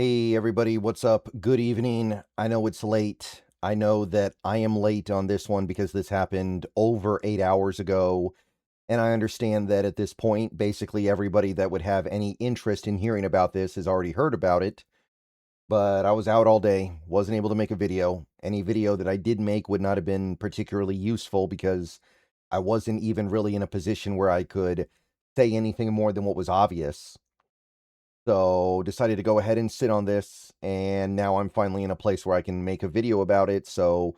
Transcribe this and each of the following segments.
Hey everybody, what's up? Good evening. I know it's late. I know that I am late on this one because this happened over 8 hours ago. And I understand that at this point, basically everybody that would have any interest in hearing about this has already heard about it. But I was out all day, wasn't able to make a video. Any video that I did make would not have been particularly useful because I wasn't even really in a position where I could say anything more than what was obvious. So decided to go ahead and sit on this, and now I'm finally in a place where I can make a video about it. So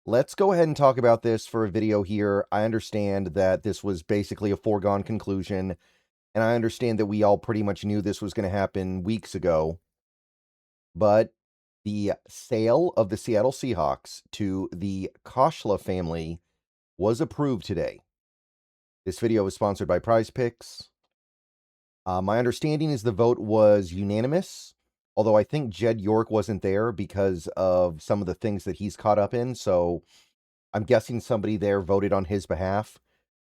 let's go ahead and talk about this for a video here. I understand that this was basically a foregone conclusion, and I understand that we all pretty much knew this was going to happen weeks ago. But the sale of the Seattle Seahawks to the Khosla family was approved today. This video is sponsored by Prize Picks. My understanding is the vote was unanimous, although I think Jed York wasn't there because of some of the things that he's caught up in, so I'm guessing somebody there voted on his behalf.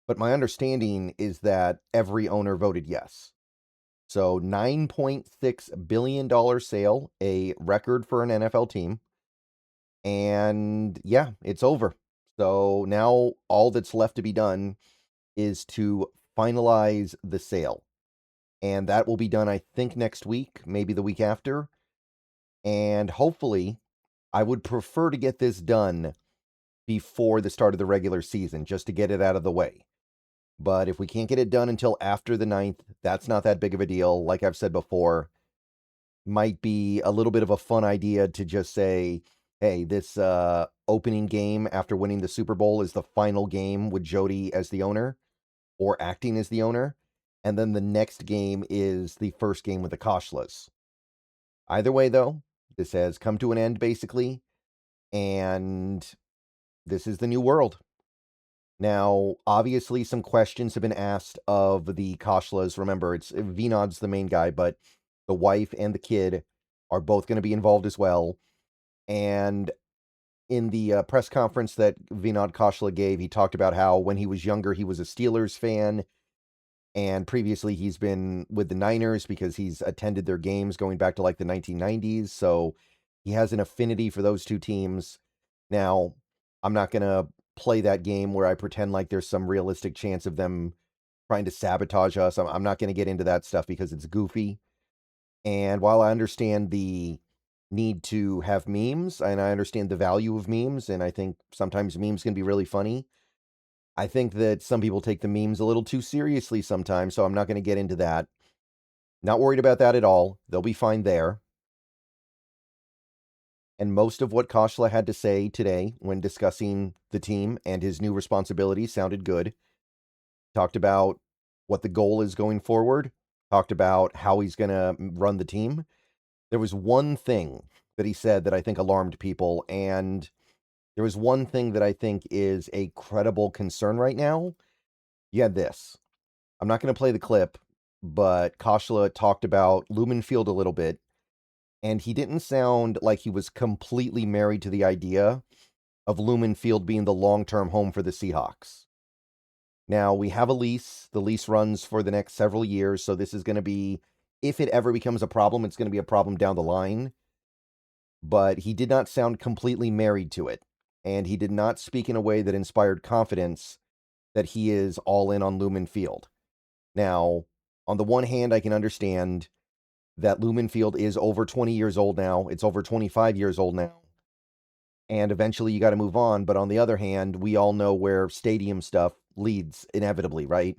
But my understanding is that every owner voted yes. So $9.6 billion sale, a record for an NFL team. And yeah, it's over. So now all that's left to be done is to finalize the sale. And that will be done, I think, next week, maybe the week after. And hopefully, I would prefer to get this done before the start of the regular season, just to get it out of the way. But if we can't get it done until after the 9th, that's not that big of a deal. Like I've said before, might be a little bit of a fun idea to just say, hey, this opening game after winning the Super Bowl is the final game with Jody as the owner or acting as the owner. And then the next game is the first game with the Khoslas. Either way, though, this has come to an end, basically, and this is the new world. Now, obviously, some questions have been asked of the Khoslas. Remember, it's Vinod's the main guy, but the wife and the kid are both going to be involved as well. And in the press conference that Vinod Khosla gave, he talked about how when he was younger, he was a Steelers fan. And previously, he's been with the Niners because he's attended their games going back to like the 1990s. So he has an affinity for those two teams. Now, I'm not going to play that game where I pretend like there's some realistic chance of them trying to sabotage us. I'm not going to get into that stuff because it's goofy. And while I understand the need to have memes and I understand the value of memes, and I think sometimes memes can be really funny, I think that some people take the memes a little too seriously sometimes, so I'm not going to get into that. Not worried about that at all. They'll be fine there. And most of what Khosla had to say today when discussing the team and his new responsibilities sounded good. Talked about what the goal is going forward. Talked about how he's going to run the team. There was one thing that he said that I think alarmed people, and there was one thing that I think is a credible concern right now. You had this. I'm not going to play the clip, but Khosla talked about Lumen Field a little bit, and he didn't sound like he was completely married to the idea of Lumen Field being the long-term home for the Seahawks. Now, we have a lease. The lease runs for the next several years, so this is going to be, if it ever becomes a problem, it's going to be a problem down the line. But he did not sound completely married to it, and he did not speak in a way that inspired confidence that he is all in on Lumen Field. Now, on the one hand, I can understand that Lumen Field is over 20 years old now. It's over 25 years old now. And eventually you got to move on. But on the other hand, we all know where stadium stuff leads inevitably, right?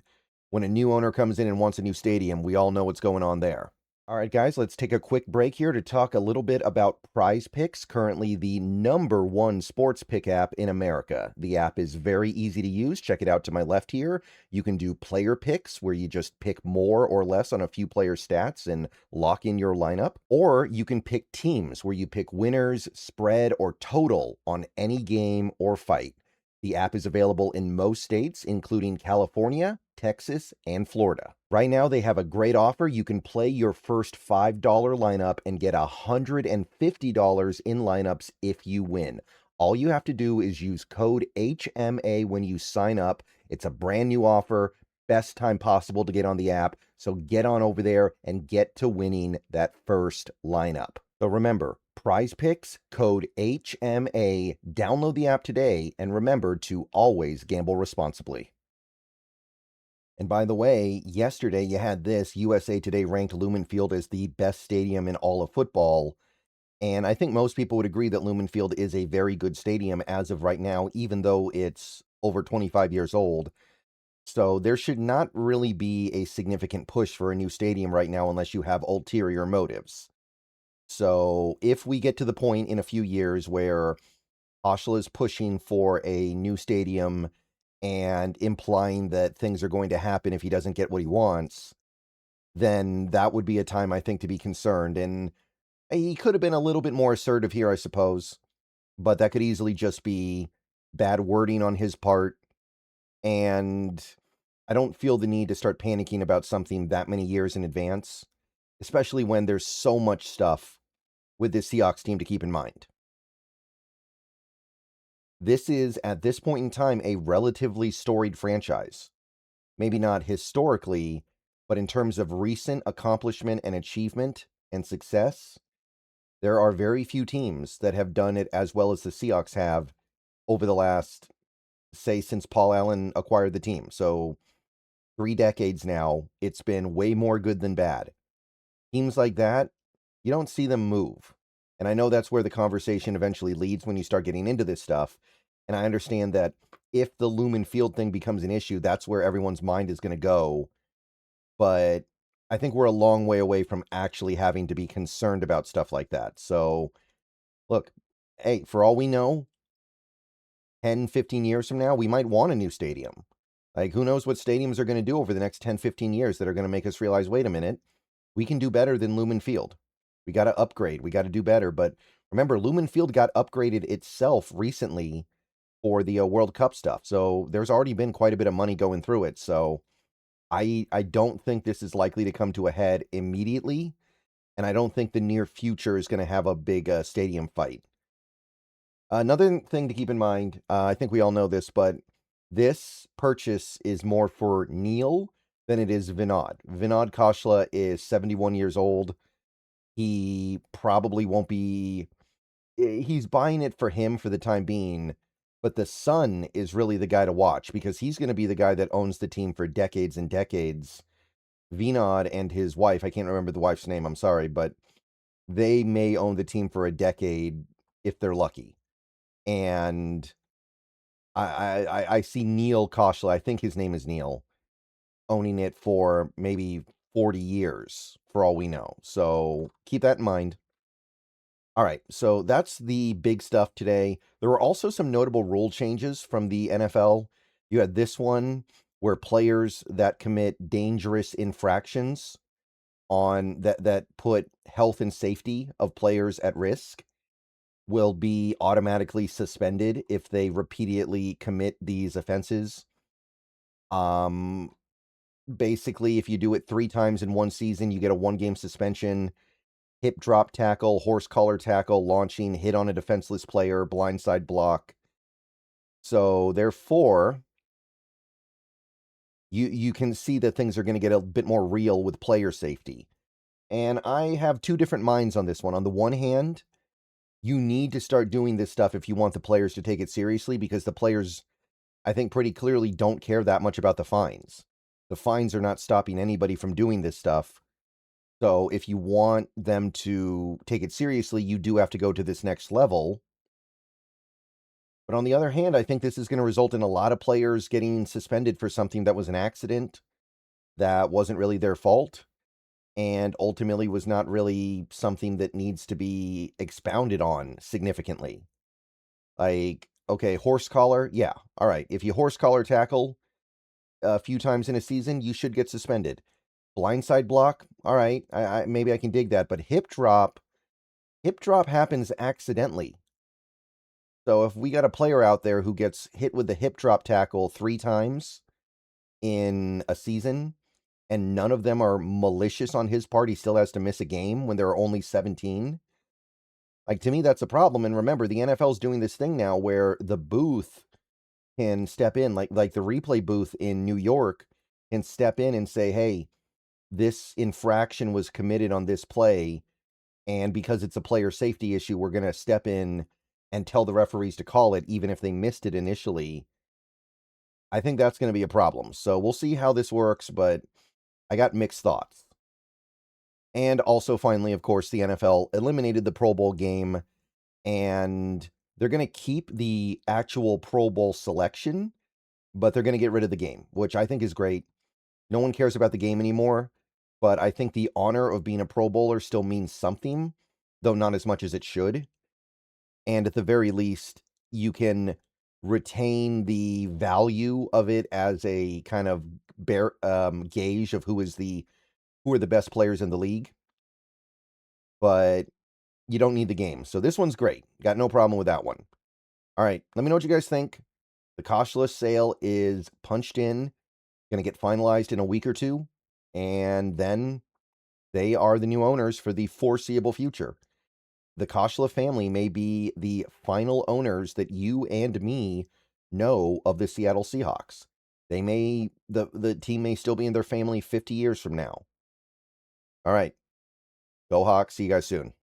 When a new owner comes in and wants a new stadium, we all know what's going on there. All right, guys, let's take a quick break here to talk a little bit about Prize Picks, currently the #1 sports pick app in America. The app is very easy to use. Check it out to my left here. You can do player picks, where you just pick more or less on a few player stats and lock in your lineup. Or you can pick teams, where you pick winners, spread, or total on any game or fight. The app is available in most states, including California, Texas, and Florida. Right now, they have a great offer. You can play your first $5 lineup and get $150 in lineups if you win. All you have to do is use code HMA when you sign up. It's a brand new offer. Best time possible to get on the app. So get on over there and get to winning that first lineup. So remember, Prize Picks, code HMA. Download the app today, and remember to always gamble responsibly. And by the way, yesterday you had this. USA Today ranked Lumen Field as the best stadium in all of football. And I think most people would agree that Lumen Field is a very good stadium as of right now, even though it's over 25 years old. So there should not really be a significant push for a new stadium right now unless you have ulterior motives. So if we get to the point in a few years where Khosla is pushing for a new stadium and implying that things are going to happen if he doesn't get what he wants, then that would be a time, I think, to be concerned. And he could have been a little bit more assertive here, I suppose, but that could easily just be bad wording on his part. And I don't feel the need to start panicking about something that many years in advance, especially when there's so much stuff with this Seahawks team to keep in mind. This is, at this point in time, a relatively storied franchise. Maybe not historically, but in terms of recent accomplishment and achievement and success, there are very few teams that have done it as well as the Seahawks have over the last, say, since Paul Allen acquired the team. So 3 decades now, it's been way more good than bad. Teams like that, you don't see them move. And I know that's where the conversation eventually leads when you start getting into this stuff. And I understand that if the Lumen Field thing becomes an issue, that's where everyone's mind is going to go. But I think we're a long way away from actually having to be concerned about stuff like that. So, look, hey, for all we know, 10, 15 years from now, we might want a new stadium. Like, who knows what stadiums are going to do over the next 10, 15 years that are going to make us realize, wait a minute, we can do better than Lumen Field. We got to upgrade. We got to do better. But remember, Lumen Field got upgraded itself recently for the World Cup stuff. So there's already been quite a bit of money going through it. So I don't think this is likely to come to a head immediately. And I don't think the near future is going to have a big stadium fight. Another thing to keep in mind, I think we all know this, but this purchase is more for Neil than it is Vinod. Vinod Khosla is 71 years old. He probably won't be... He's buying it for him for the time being, but the son is really the guy to watch because he's going to be the guy that owns the team for decades and decades. Vinod and his wife, I can't remember the wife's name, I'm sorry, but they may own the team for a decade if they're lucky. And I see Neil Khosla, I think his name is Neil, owning it for maybe 40 years, for all we know. So keep that in mind. All right, so that's the big stuff today. There were also some notable rule changes from the NFL. You had this one where players that commit dangerous infractions on that put health and safety of players at risk will be automatically suspended if they repeatedly commit these offenses. Basically, if you do it 3 times in one season, you get a 1-game suspension. Hip drop tackle, horse collar tackle, launching, hit on a defenseless player, blindside block. So therefore, you can see that things are going to get a bit more real with player safety. And I have 2 different minds on this one. On the one hand, you need to start doing this stuff if you want the players to take it seriously, because the players, I think, pretty clearly don't care that much about the fines. The fines are not stopping anybody from doing this stuff. So if you want them to take it seriously, you do have to go to this next level. But on the other hand, I think this is going to result in a lot of players getting suspended for something that was an accident, that wasn't really their fault, and ultimately was not really something that needs to be expounded on significantly. Like, okay, horse collar, yeah, all right. If you horse collar tackle a few times in a season, you should get suspended. Blindside block, all right, maybe I can dig that, but hip drop happens accidentally. So if we got a player out there who gets hit with the hip drop tackle 3 times in a season, and none of them are malicious on his part, he still has to miss a game when there are only 17. Like, to me, that's a problem. And remember, the NFL's doing this thing now where the booth can step in, like the replay booth in New York can step in and say, hey, this infraction was committed on this play, and because it's a player safety issue, we're going to step in and tell the referees to call it, even if they missed it initially. I think that's going to be a problem. So we'll see how this works, but I got mixed thoughts. And also, finally, of course, the NFL eliminated the Pro Bowl game, and they're going to keep the actual Pro Bowl selection, but they're going to get rid of the game, which I think is great. No one cares about the game anymore, but I think the honor of being a Pro Bowler still means something, though not as much as it should. And at the very least, you can retain the value of it as a kind of gauge of who are the best players in the league. But you don't need the game. So this one's great. Got no problem with that one. All right, let me know what you guys think. The Khosla sale is punched in, going to get finalized in a week or two, and then they are the new owners for the foreseeable future. The Khosla family may be the final owners that you and me know of the Seattle Seahawks. They may, the team may still be in their family 50 years from now. All right, go Hawks. See you guys soon.